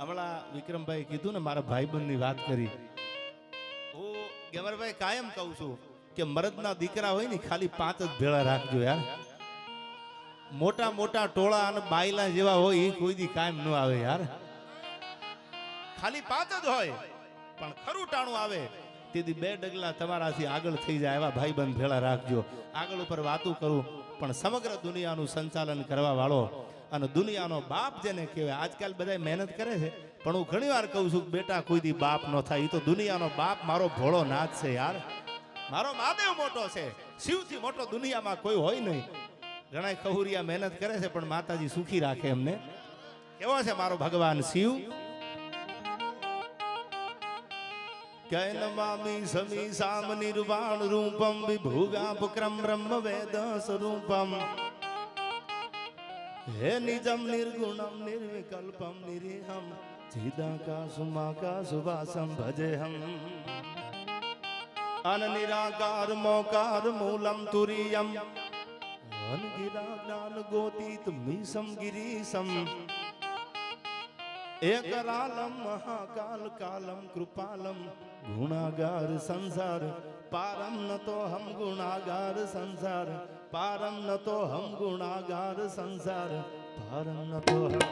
હમણાં વિક્રમભાઈ કીધું ને મારા ભાઈબંધની વાત કરી. હું ગેમરભાઈ કાયમ કહું છું કે મરદના દીકરા હોય ને ખાલી 5 જ ભેળા રાખજો યાર. મોટા મોટા ટોળા અને બાયલા જેવા હોય એ કોઈ દી કાયમ ન આવે યાર. ખાલી 5 જ હોય પણ ખરું ટાણું આવે તેથી 2 ડગલા તમારાથી આગળ થઈ જાય એવા ભાઈબંધ ભેળા રાખજો. આગળ ઉપર વાતું કરું પણ સમગ્ર દુનિયાનું સંચાલન કરવા વાળો અને દુનિયાનો બાપ જેને કહેવાય. આજકાલ બધા મહેનત કરે છે પણ હું ઘણી વાર કહું છું બેટા કોઈ દી બાપ ન થાય. એ તો દુનિયાનો બાપ મારો ભોળો નાથ છે યાર. મારો મહાદેવ મોટો છે, શિવથી મોટો દુનિયામાં કોઈ હોય નહીં. ઘણા ખહુરિયા મહેનત કરે છે પણ માતાજી સુખી રાખે એમને. કેવો છે મારો ભગવાન શિવ. કૈનમામી સમી સામ નિર્વાણ રૂપમ વિભુગાપક્રમ બ્રહ્મ વેદ સ્વરૂપમ હે નિજમ નિર્ગુણમ નિર્વિકલ્પમ નિરીહમ ચિદાકાશુમાકાશુવાસમ ભજેહમ અન નિરાકાર મોકાર મૂલમ તુરીયમ વન ગિરા જ્ઞાન ગોતીત મીસમ ગિરીસમ એકરાલમ મહાકાલ કાલમ કૃપાલમ ગુણાગાર સંસાર પારમ ન તો હમ ગુણાગાર સંસાર પારમ ન તો હમ ગુણાગાર સંસાર પારમ ન તો હમ.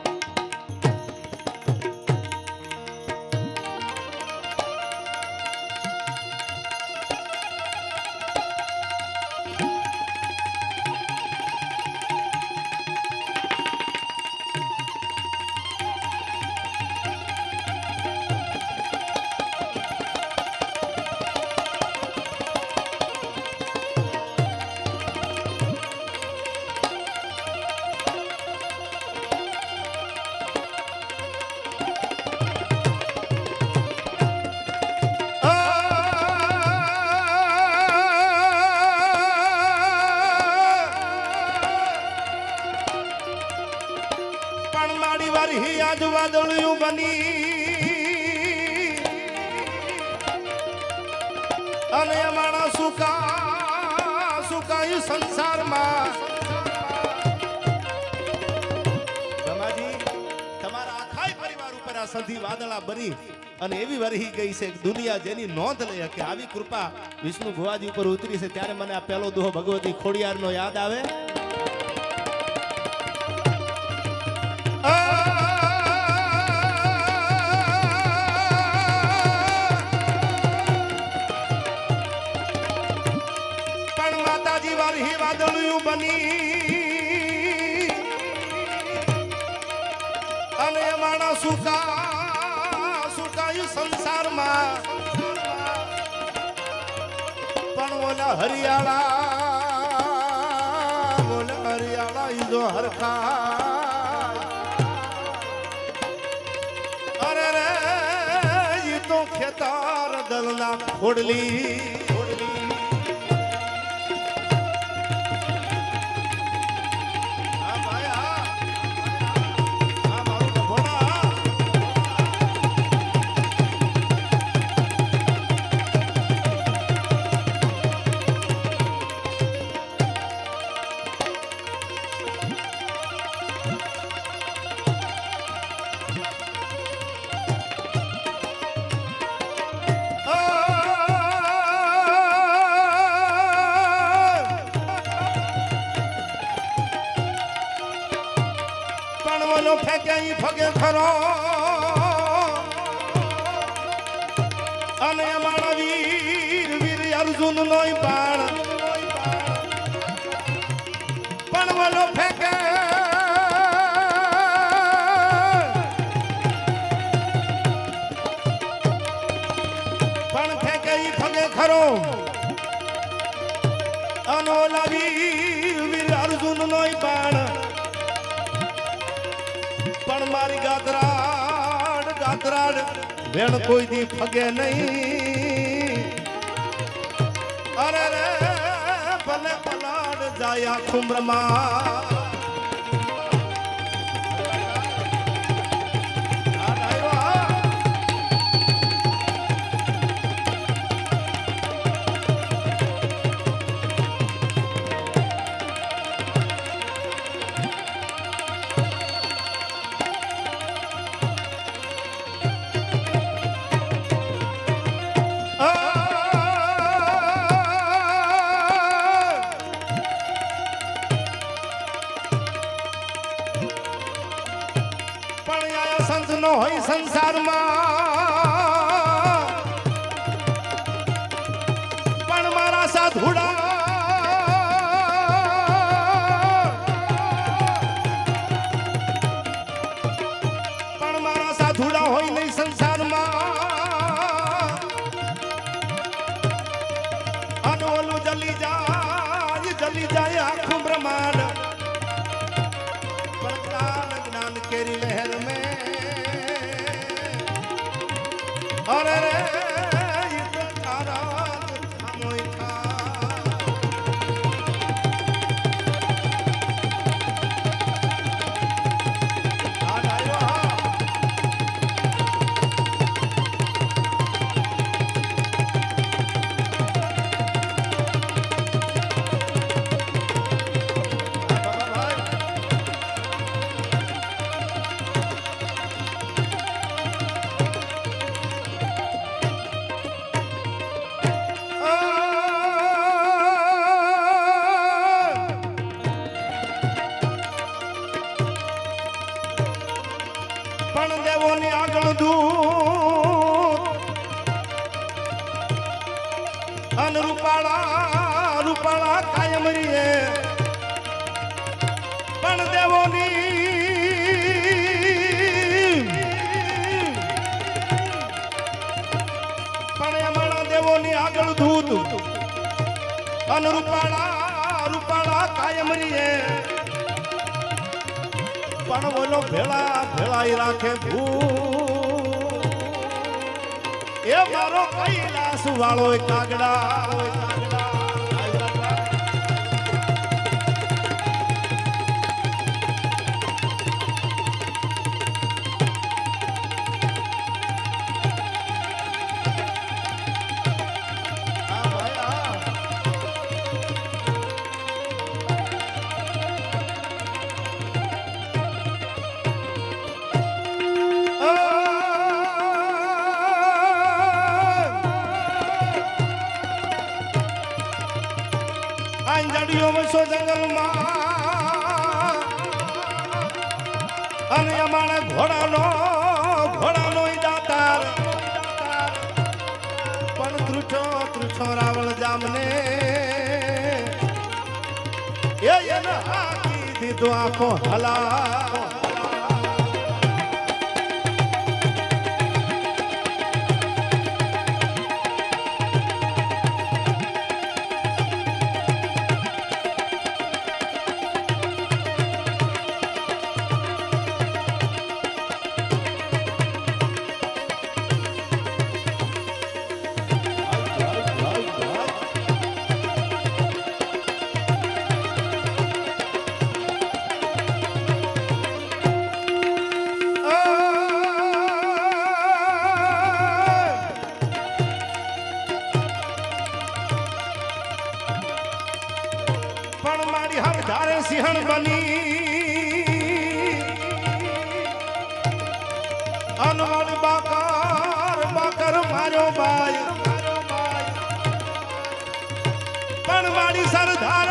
આજ વાદળિયું બની અને અમારા સુકાયું સંસારમાં. તમારા આખાય પરિવાર ઉપર આ સંધિ વાદળા બની અને એવી વરહી ગઈ છે દુનિયા જેની નોંધ લઈ કે આવી કૃપા વિષ્ણુ ભુવાજી ઉપર ઉતરી છે. ત્યારે મને આ પહેલો દોહો ભગવતી ખોડિયારનો યાદ આવે. વાદળિયું બની અને માણા સુકાયું સંસારમાં પણ ઓલા હરિયાળા ઈજો હરખા અરે રે ઈ તો ખેતર દલના ખોડલી ફેંક્યા ફગે ખરો અને અમારા વીર અર્જુન નોય બાણ પણ વલો ફેંકે પણ ફેંકે ફગે ખરો અને ઓલા વીર અર્જુન નોય બાણ પણ મારી ગાતરાડ વેણ કોઈ દી ફગે નહીં. અરે રે ભલે પલાડ જાય ખુમરમાં સંત નો હોય સંસારમાં પણ મારા સાધુડા સાધુડા હોય નહીં સંસારમાં અને ઓલું જલી જાય આખું બ્રહ્માંડ પણ જ્ઞાન કેરી લહેર મેં અરે રે પણ દેવોની આગળ દૂત અન રૂપાળા કાયમ રીએ પણ દેવોની પણ અમારા દેવોની આગળ દૂત અન રૂપાળા કાયમ રીએ પણ બોલો ભેળાઈ રાખે ભૂ એ મારો કૈલાસ વાળો કાગડા જડીઓ જંગલમાં અને અમારા ઘોડાનો દાતાર પણ ત્રુછો રાવણ જામને એને હાકી દીધો આખો હલા સિંહણ બની અનવડ બાકર માર્યો બાય પણ મારી સરદાર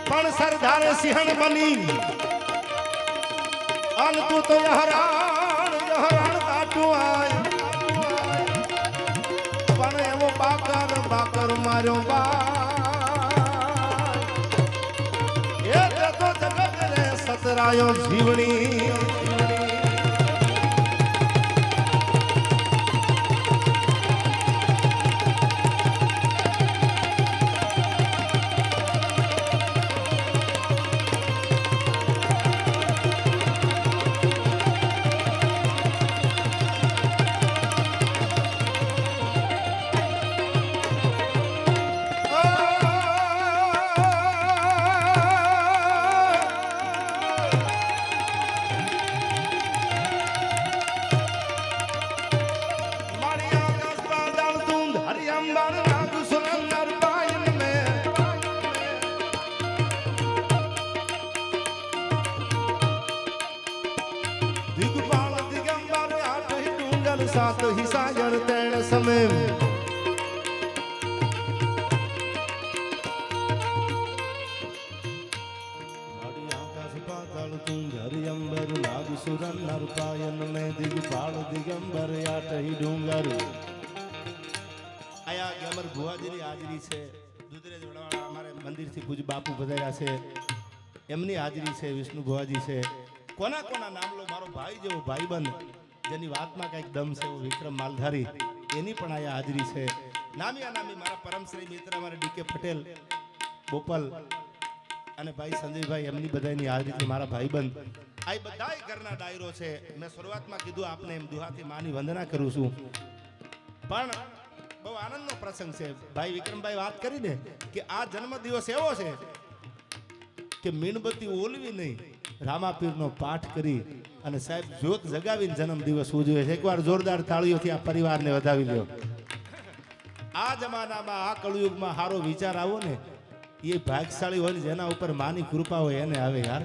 પણ સરદાર સિંહણ બની અન તું તો યહરાણ કાટું આય બાકર માર્યો બા એ તો જગત રે સતરાયો જીવણી सात ही सागर तेण समय સુર નર પાયન ને દિગપાળ દિગંબર આટહી ડુંગર. આયા ગેમર ભુવાજીની હાજરી છે. દુધરેજ વડવાળા અમારે મંદિરથી પૂજ બાપુ પધાર્યા છે, એમની હાજરી છે. વિષ્ણુ ભુવાજી છે. કોના કોના નામ લો. મારો ભાઈ જેવો ભાઈબંધ જેની વાતમાં કંઈક દમ છે એવો વિક્રમ માલધારી, એની પણ આયા હાજરી છે. નામી અનામી મારા પરમશ્રી મિત્ર અમારે ડીકે પટેલ, બોપલ અને ભાઈ સંજયભાઈ, એમની બધાની હાજરી છે. મારા ભાઈબંધ આ બધાય ઘરના ડાયરો છે. મેં શરૂઆતમાં કીધું આપને એમ દુહાથી માની વંદના કરું છું, પણ બહુ આનંદનો પ્રસંગ છે. ભાઈ વિક્રમભાઈ વાત કરી ને કે આ જન્મ દિવસ એવો છે કે મીણબત્તી ઓલવી નહીં, રામાપીરનો પાઠ કરી અને સાહેબ જ્યોત જગાવીને જન્મ દિવસ ઉજવે છે. એકવાર જોરદાર તાળીઓથી આ પરિવારને વધાવી લ્યો. આ જમાનામાં આ કળયુગમાં સારો વિચાર આવો ને એ ભાગશાળી હોય, જેના ઉપર માની કૃપા હોય એને આવે યાર.